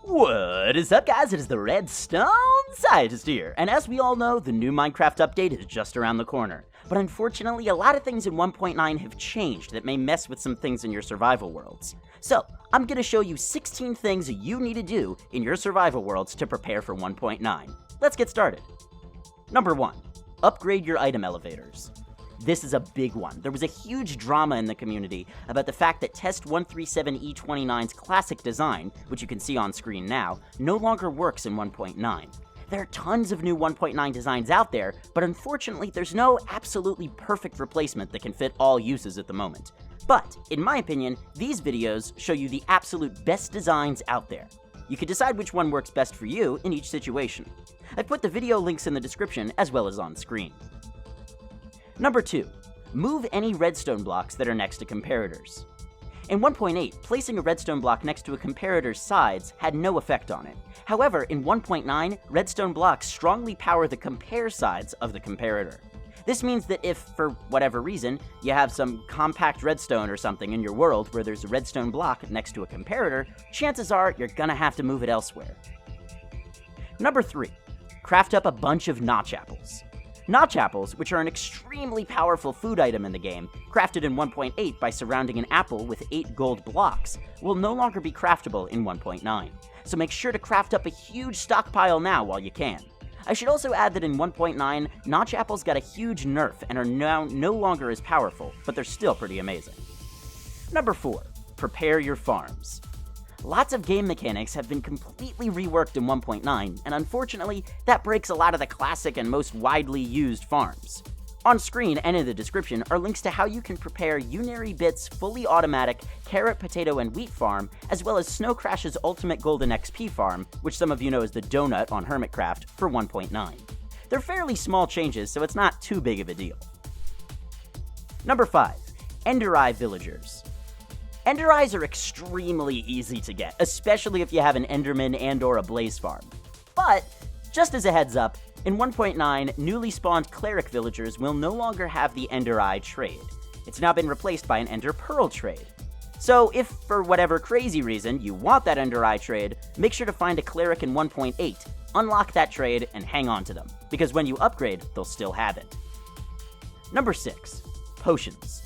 What is up, guys? It is the Redstone Scientist here, and as we all know, the new Minecraft update is just around the corner. But unfortunately, a lot of things in 1.9 have changed that may mess with some things in your survival worlds. So, I'm going to show you 16 things you need to do in your survival worlds to prepare for 1.9. Let's get started. Number 1. Upgrade your item elevators. This is a big one. There was a huge drama in the community about the fact that Test 137E29's classic design, which you can see on screen now, no longer works in 1.9. There are tons of new 1.9 designs out there, but unfortunately there's no absolutely perfect replacement that can fit all uses at the moment. But, in my opinion, these videos show you the absolute best designs out there. You can decide which one works best for you in each situation. I've put the video links in the description as well as on screen. Number 2. Move any redstone blocks that are next to comparators. In 1.8, placing a redstone block next to a comparator's sides had no effect on it. However, in 1.9, redstone blocks strongly power the compare sides of the comparator. This means that if, for whatever reason, you have some compact redstone or something in your world where there's a redstone block next to a comparator, chances are you're gonna have to move it elsewhere. Number 3. Craft up a bunch of notch apples. Notch apples, which are an extremely powerful food item in the game, crafted in 1.8 by surrounding an apple with 8 gold blocks, will no longer be craftable in 1.9. So make sure to craft up a huge stockpile now while you can. I should also add that in 1.9, notch apples got a huge nerf and are now no longer as powerful, but they're still pretty amazing. Number 4. Prepare your farms. Lots of game mechanics have been completely reworked in 1.9, and unfortunately, that breaks a lot of the classic and most widely used farms. On screen and in the description are links to how you can prepare Unary Bit's fully automatic carrot, potato, and wheat farm, as well as Snow Crash's ultimate golden XP farm, which some of you know as the donut on Hermitcraft, for 1.9. They're fairly small changes, so it's not too big of a deal. Number 5. Ender Eye Villagers. Ender Eyes are extremely easy to get, especially if you have an Enderman and/or a Blaze farm. But, just as a heads up, in 1.9, newly spawned Cleric villagers will no longer have the Ender Eye trade. It's now been replaced by an Ender Pearl trade. So if, for whatever crazy reason, you want that Ender Eye trade, make sure to find a Cleric in 1.8, unlock that trade, and hang on to them, because when you upgrade, they'll still have it. Number 6. Potions.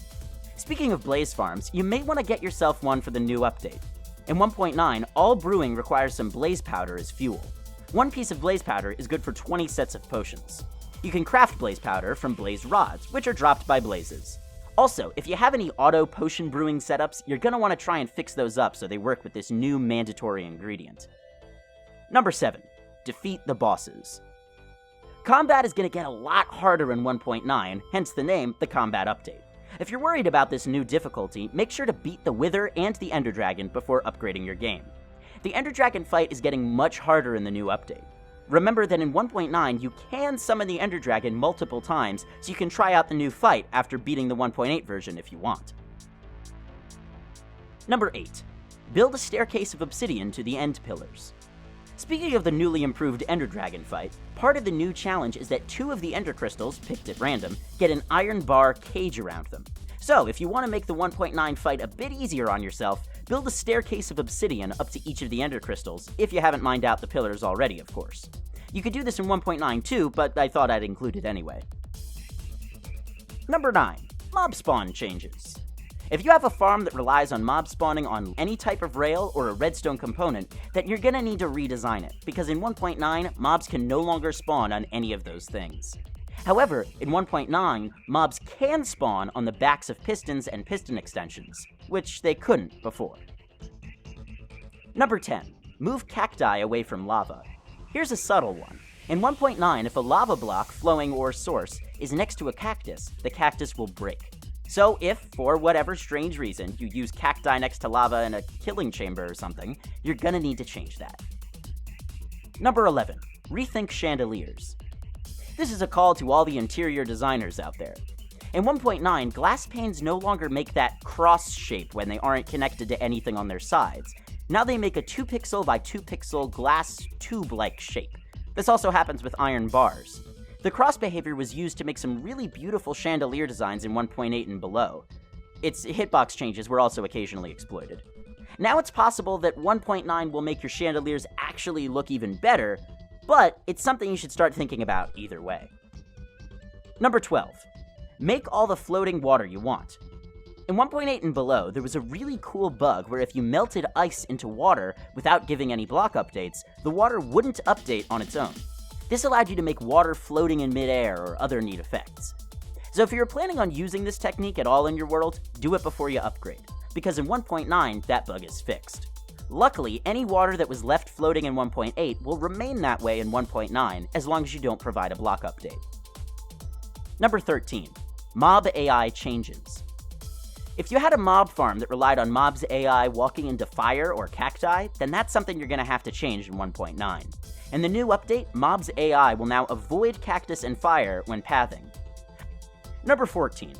Speaking of Blaze farms, you may want to get yourself one for the new update. In 1.9, all brewing requires some Blaze powder as fuel. One piece of Blaze powder is good for 20 sets of potions. You can craft Blaze powder from Blaze rods, which are dropped by blazes. Also, if you have any auto potion brewing setups, you're going to want to try and fix those up so they work with this new mandatory ingredient. Number 7. Defeat the bosses. Combat is going to get a lot harder in 1.9, hence the name, the Combat Update. If you're worried about this new difficulty, make sure to beat the Wither and the Ender Dragon before upgrading your game. The Ender Dragon fight is getting much harder in the new update. Remember that in 1.9, you can summon the Ender Dragon multiple times, so you can try out the new fight after beating the 1.8 version if you want. Number 8. Build a staircase of obsidian to the end pillars. Speaking of the newly improved Ender Dragon fight, part of the new challenge is that 2 of the Ender Crystals, picked at random, get an iron bar cage around them. So, if you want to make the 1.9 fight a bit easier on yourself, build a staircase of obsidian up to each of the Ender Crystals, if you haven't mined out the pillars already, of course. You could do this in 1.9 too, but I thought I'd include it anyway. Number 9. Mob spawn changes. If you have a farm that relies on mob spawning on any type of rail or a redstone component, then you're gonna need to redesign it, because in 1.9, mobs can no longer spawn on any of those things. However, in 1.9, mobs can spawn on the backs of pistons and piston extensions, which they couldn't before. Number 10. Move cacti away from lava. Here's a subtle one. In 1.9, if a lava block, flowing, or source is next to a cactus, the cactus will break. So if, for whatever strange reason, you use cacti next to lava in a killing chamber or something, you're gonna need to change that. Number 11. Rethink chandeliers. This is a call to all the interior designers out there. In 1.9, glass panes no longer make that cross shape when they aren't connected to anything on their sides. Now they make a 2 pixel by 2 pixel glass tube-like shape. This also happens with iron bars. The cross behavior was used to make some really beautiful chandelier designs in 1.8 and below. Its hitbox changes were also occasionally exploited. Now it's possible that 1.9 will make your chandeliers actually look even better, but it's something you should start thinking about either way. Number 12. Make all the floating water you want. In 1.8 and below, there was a really cool bug where if you melted ice into water without giving any block updates, the water wouldn't update on its own. This allowed you to make water floating in midair or other neat effects. So if you're planning on using this technique at all in your world, do it before you upgrade, because in 1.9, that bug is fixed. Luckily, any water that was left floating in 1.8 will remain that way in 1.9 as long as you don't provide a block update. Number 13. Mob AI changes. If you had a mob farm that relied on mobs AI walking into fire or cacti, then that's something you're going to have to change in 1.9. In the new update, mobs AI will now avoid cactus and fire when pathing. Number 14.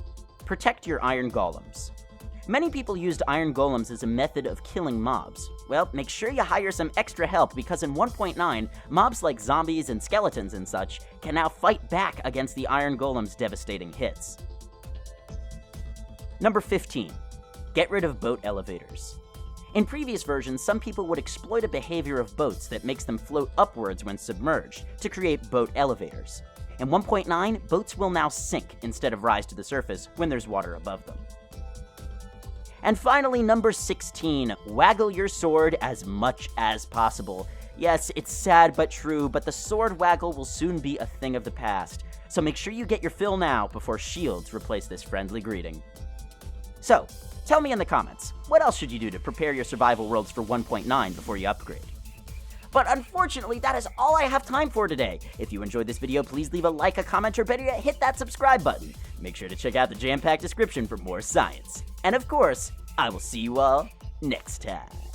Protect your iron golems. Many people used iron golems as a method of killing mobs. Well, make sure you hire some extra help because in 1.9, mobs like zombies and skeletons and such can now fight back against the iron golem's devastating hits. Number 15. Get rid of boat elevators. In previous versions, some people would exploit a behavior of boats that makes them float upwards when submerged to create boat elevators. In 1.9, boats will now sink instead of rise to the surface when there's water above them. And finally, number 16, waggle your sword as much as possible. Yes, it's sad but true, but the sword waggle will soon be a thing of the past. So make sure you get your fill now before shields replace this friendly greeting. So, tell me in the comments, what else should you do to prepare your survival worlds for 1.9 before you upgrade? But unfortunately, that is all I have time for today. If you enjoyed this video, please leave a like, a comment, or better yet, hit that subscribe button. Make sure to check out the jam-packed description for more science. And of course, I will see you all next time.